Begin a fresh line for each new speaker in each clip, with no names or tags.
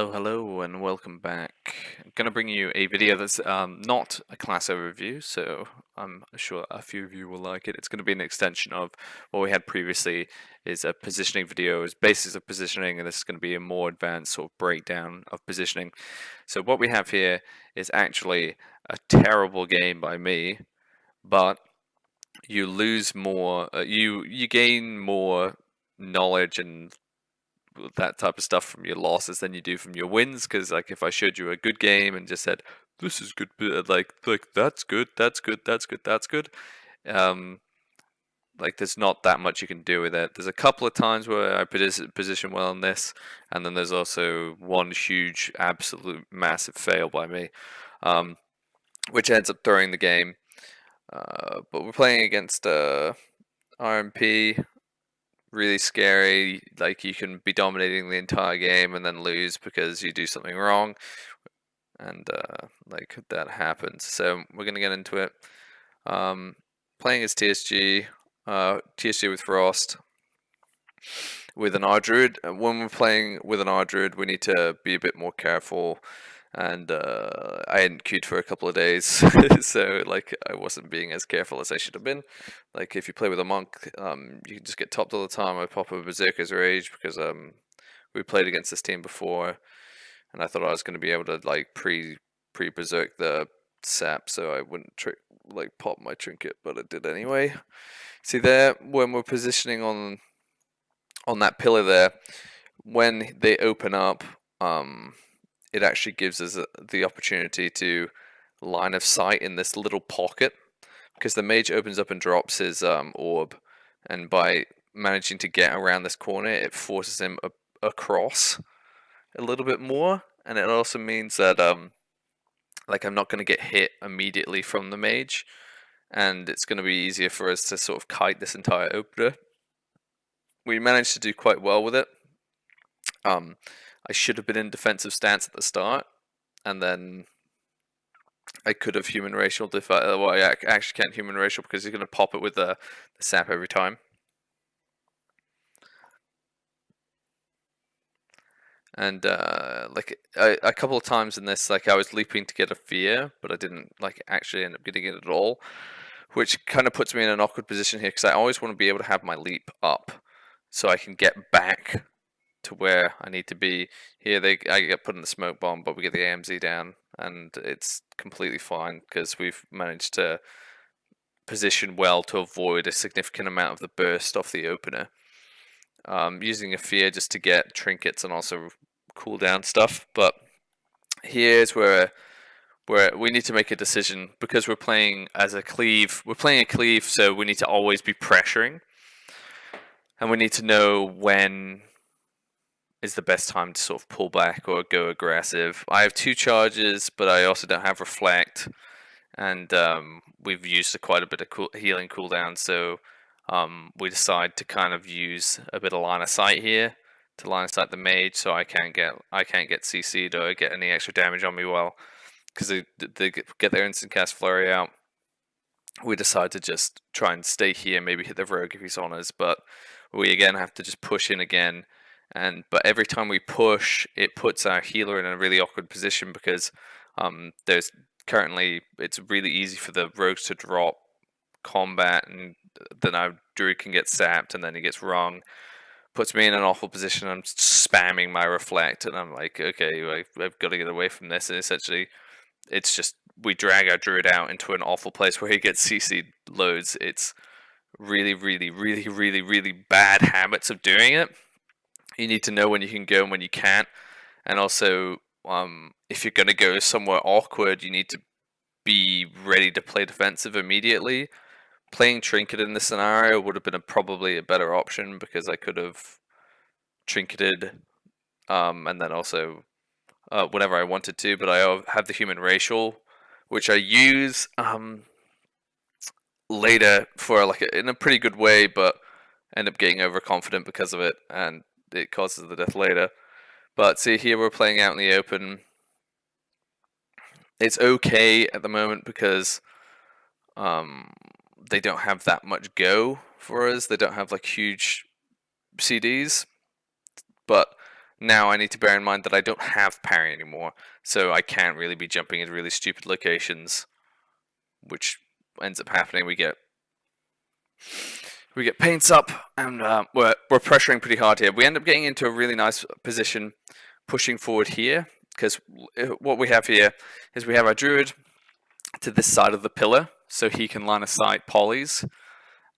Hello, and welcome back. I'm going to bring you a video that's not a class overview, so I'm sure a few of you will like it. It's going to be an extension of what we had previously, is a positioning video, is basics of positioning, and this is going to be a more advanced sort of breakdown of positioning. So what we have here is actually a terrible game by me, but you lose more, you gain more knowledge and that type of stuff from your losses than you do from your wins. Because like if I showed you a good game and just said this is good, like that's good, that's good, that's good, that's good, um, like there's not that much you can do with it. There's a couple of times where I position well in this, and then there's also one huge, absolute, massive fail by me, um, which ends up throwing the game. But we're playing against RMP. Really scary. Like you can be dominating the entire game and then lose because you do something wrong, and like that happens. So we're gonna get into it. Playing as TSG, TSG with Frost, with an R Druid. When we're playing with an R Druid, we need to be a bit more careful. And I hadn't queued for a couple of days, so like I wasn't being as careful as I should have been. Like if you play with a monk, you can just get topped all the time. I pop a Berserker's Rage because we played against this team before, and I thought I was going to be able to like pre berserk the sap, so I wouldn't like pop my trinket, but I did anyway. See there, when we're positioning on that pillar there, when they open up, it actually gives us the opportunity to line of sight in this little pocket, because the mage opens up and drops his orb, and by managing to get around this corner, it forces him across a little bit more, and it also means that like I'm not going to get hit immediately from the mage, and it's going to be easier for us to sort of kite this entire opener. We managed to do quite well with it. I should have been in defensive stance at the start, and then I could have human racial. Well, I actually can't human racial because he's going to pop it with the sap every time. And like a couple of times in this, like I was leaping to get a fear, but I didn't like actually end up getting it at all, which kind of puts me in an awkward position here because I always want to be able to have my leap up so I can get back to where I need to be. Here I get put in the smoke bomb, but we get the AMZ down, and it's completely fine because we've managed to position well to avoid a significant amount of the burst off the opener. Using a fear just to get trinkets and also cooldown stuff, but here's where we need to make a decision because we're playing as a cleave. We're playing a cleave, so we need to always be pressuring, and we need to know when is the best time to sort of pull back or go aggressive. I have 2 charges, but I also don't have reflect, and we've used quite a bit of healing cooldown, so we decide to kind of use a bit of line of sight here to line of sight the mage, so I can't get CC'd or get any extra damage on me while, because they get their instant cast flurry out. We decide to just try and stay here, maybe hit the rogue if he's on us, but we again have to just push in again. But every time we push, it puts our healer in a really awkward position because there's currently, it's really easy for the rogues to drop combat, and then our druid can get sapped, and then he gets wrong. Puts me in an awful position. I'm spamming my reflect, and I'm like, okay, I've got to get away from this. And essentially, it's just we drag our druid out into an awful place where he gets CC'd loads. It's really, really, really, really, really bad habits of doing it. You need to know when you can go and when you can't, and also if you're going to go somewhere awkward, you need to be ready to play defensive immediately. Playing trinket in this scenario would have been probably a better option because I could have trinketed and then also whenever I wanted to, but I have the human racial, which I use later for like in a pretty good way, but end up getting overconfident because of it, and it causes the death later. But see, here we're playing out in the open. It's okay at the moment because they don't have that much go for us. They don't have like huge CDs, but Now I need to bear in mind that I don't have parry anymore, so I can't really be jumping into really stupid locations, which ends up happening. We get paints up, and we're pressuring pretty hard here. We end up getting into a really nice position, pushing forward here, because what we have here is we have our druid to this side of the pillar, so he can line of sight polys,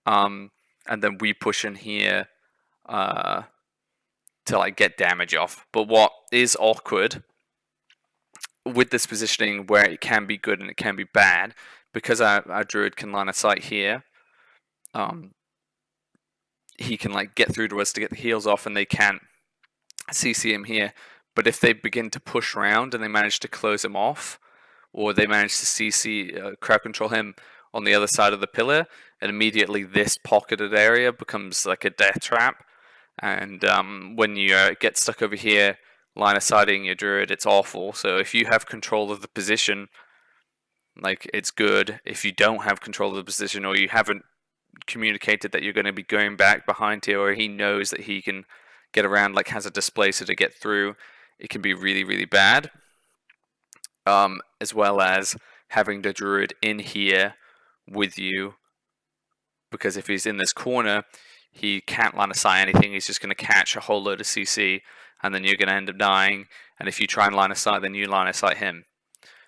and then we push in here to like get damage off. But what is awkward with this positioning, where it can be good and it can be bad, because our druid can line of sight here, he can like get through to us to get the heals off, and they can't CC him here. But if they begin to push around and they manage to close him off, or they manage to CC crowd control him on the other side of the pillar, and immediately this pocketed area becomes like a death trap. And when you get stuck over here, line of sighting your druid, it's awful. So if you have control of the position, like, it's good. If you don't have control of the position, or you haven't communicated that you're going to be going back behind here, or he knows that he can get around, like has a displacer to get through, it can be really, really bad. As well as having the druid in here with you, because if he's in this corner, he can't line of sight anything. He's just going to catch a whole load of CC, and then you're going to end up dying. And if you try and line of sight, then you line of sight him.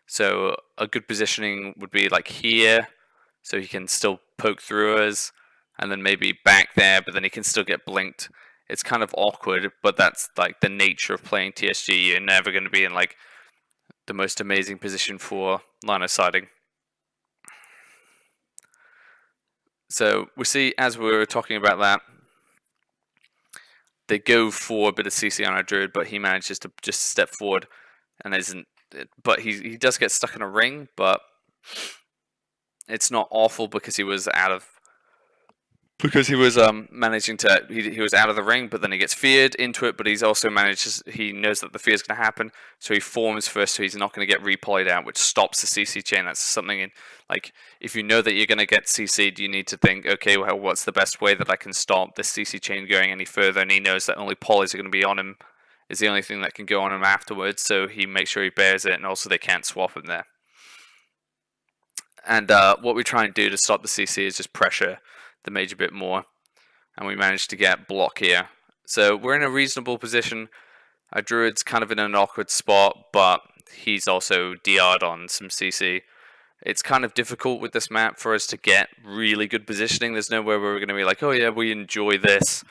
So a good positioning would be like here, so he can still poke through us, and then maybe back there, but then he can still get blinked. It's kind of awkward, but that's like the nature of playing TSG. You're never going to be in like the most amazing position for line of sighting. So we see, as we were talking about that, they go for a bit of CC on our druid, but he manages to just step forward and isn't. But he does get stuck in a ring, but it's not awful because he was out of. Because he was managing to, he was out of the ring, but then he gets feared into it. But he's also he knows that the fear is going to happen, so he forms first, so he's not going to get replayed out, which stops the CC chain. That's something in, like, if you know that you're going to get CC'd, you need to think, okay, well, what's the best way that I can stop this CC chain going any further? And he knows that only polys are going to be on him, is the only thing that can go on him afterwards, so he makes sure he bears it, and also they can't swap him there. And what we try and do to stop the CC is just pressure the mage a bit more, and we managed to get block here. So we're in a reasonable position. Our druid's kind of in an awkward spot, but he's also DR'd on some CC. It's kind of difficult with this map for us to get really good positioning. There's nowhere where we're going to be like, oh yeah, we enjoy this,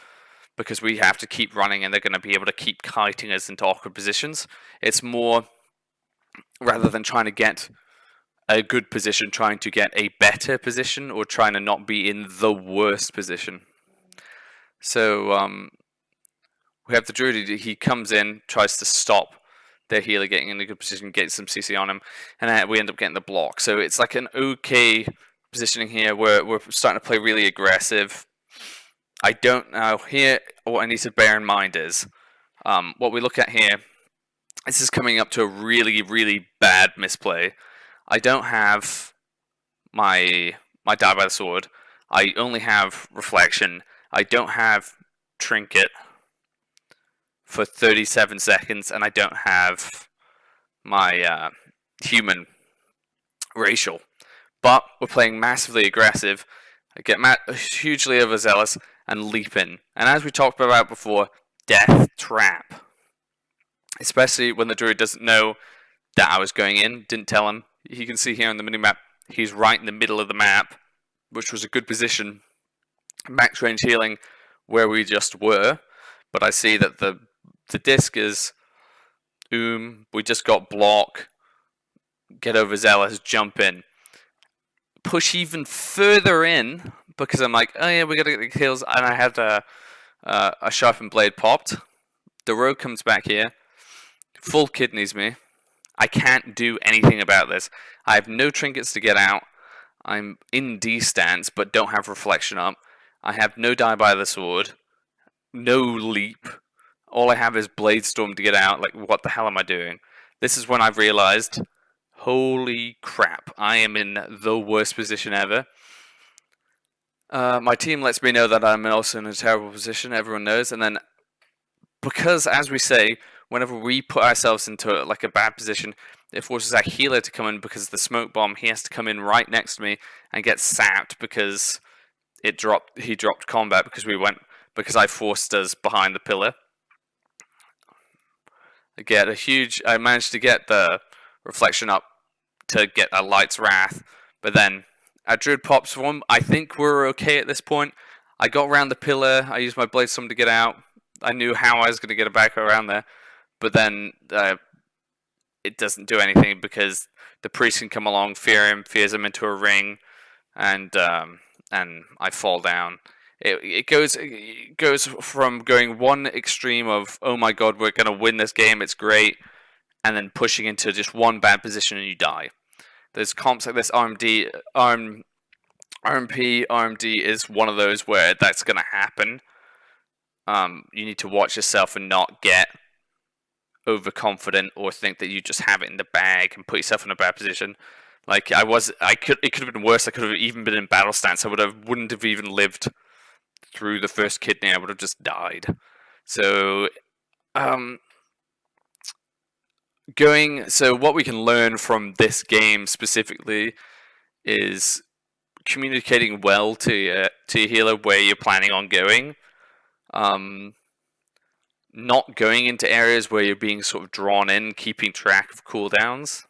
because we have to keep running and they're going to be able to keep kiting us into awkward positions. It's more, rather than trying to get a good position, trying to get a better position, or trying to not be in the worst position. So we have the druid. He comes in, tries to stop their healer getting in a good position, get some CC on him, and we end up getting the block. So it's like an okay positioning here. We're starting to play really aggressive. I don't know here. What I need to bear in mind is what we look at here. This is coming up to a really, really bad misplay. I don't have my die by the sword. I only have reflection. I don't have trinket for 37 seconds, and I don't have my human racial. But we're playing massively aggressive. I get hugely overzealous and leap in. And as we talked about before, death trap. Especially when the druid doesn't know that I was going in, didn't tell him. You can see here on the minimap, he's right in the middle of the map, which was a good position. Max range healing where we just were, but I see that the disc is we just got block, get overzealous, jump in, push even further in, because I'm like, oh yeah, we gotta get the kills, and I had a sharpened blade popped. The rogue comes back here, full kidneys me. I can't do anything about this. I have no trinkets to get out. I'm in D stance, but don't have reflection up. I have no die by the sword. No leap. All I have is blade storm to get out. Like, what the hell am I doing? This is when I've realized, holy crap, I am in the worst position ever. My team lets me know that I'm also in a terrible position. Everyone knows. And then because, as we say, whenever we put ourselves into like a bad position, it forces our healer to come in because of the smoke bomb. He has to come in right next to me and get sapped because he dropped combat because I forced us behind the pillar. I managed to get the reflection up to get a Light's Wrath, but then a Druid pops one. I think we're okay at this point. I got around the pillar, I used my Blade Storm to get out. I knew how I was going to get it back around there, but then it doesn't do anything because the priest can come along, fears him into a ring, and I fall down. It goes from going one extreme of, oh my god, we're going to win this game, it's great, and then pushing into just one bad position and you die. There's comps like this. RMP, RMD is one of those where that's going to happen. You need to watch yourself and not get overconfident or think that you just have it in the bag and put yourself in a bad position. Like it could have been worse. I could have even been in battle stance. Wouldn't have even lived through the first kidney. I would have just died. So, so what we can learn from this game specifically is communicating well to your healer where you're planning on going. Not going into areas where you're being sort of drawn in, keeping track of cooldowns.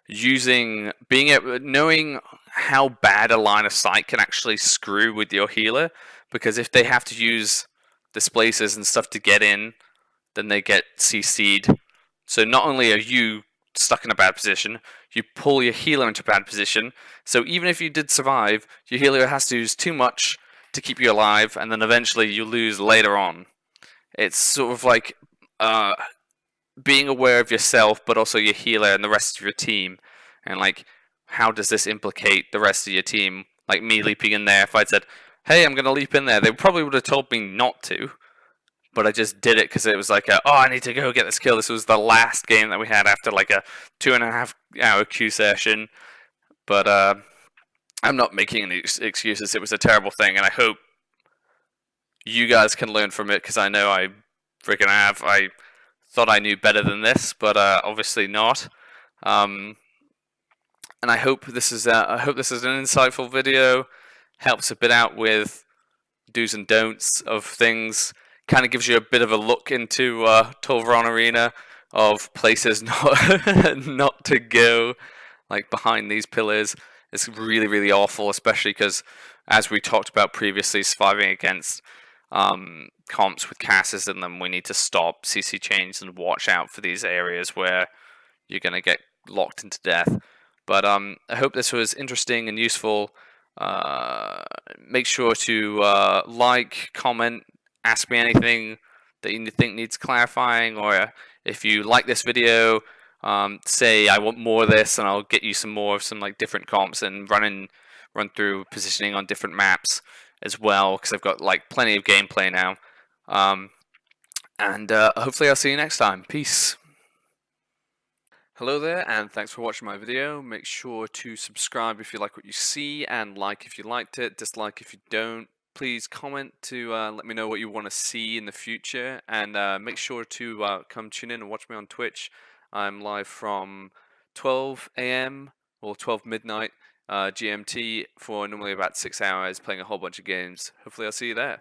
Knowing how bad a line of sight can actually screw with your healer, because if they have to use displacers and stuff to get in, then they get CC'd. So not only are you stuck in a bad position, you pull your healer into a bad position. So even if you did survive, your healer has to use too much to keep you alive, and then eventually you lose later on. It's sort of like being aware of yourself, but also your healer and the rest of your team, and like, how does this implicate the rest of your team? Like me leaping in there, if I'd said, "Hey, I'm gonna leap in there," they probably would have told me not to, but I just did it because it was like, I need to go get this kill. This was the last game that we had after like a 2.5 hour queue session, but I'm not making any excuses. It was a terrible thing, and I hope you guys can learn from it, because I know I freaking have. I thought I knew better than this, but obviously not. And I hope this is an insightful video. Helps a bit out with do's and don'ts of things. Kind of gives you a bit of a look into Tol'vriron Arena, of places not to go, like behind these pillars. It's really, really awful, especially because, as we talked about previously, surviving against comps with casters in them, we need to stop CC chains and watch out for these areas where you're going to get locked into death. But I hope this was interesting and useful. Make sure to like, comment, ask me anything that you think needs clarifying, or if you like this video, say I want more of this, and I'll get you some more of some like different comps and run through positioning on different maps as well, because I've got like plenty of gameplay now. And hopefully I'll see you next time. Peace. Hello there, and thanks for watching my video. Make sure to subscribe if you like what you see, and like if you liked it, dislike if you don't. Please comment to let me know what you want to see in the future, and make sure to come tune in and watch me on Twitch. I'm live from 12 AM or 12 midnight GMT for normally about 6 hours, playing a whole bunch of games. Hopefully I'll see you there.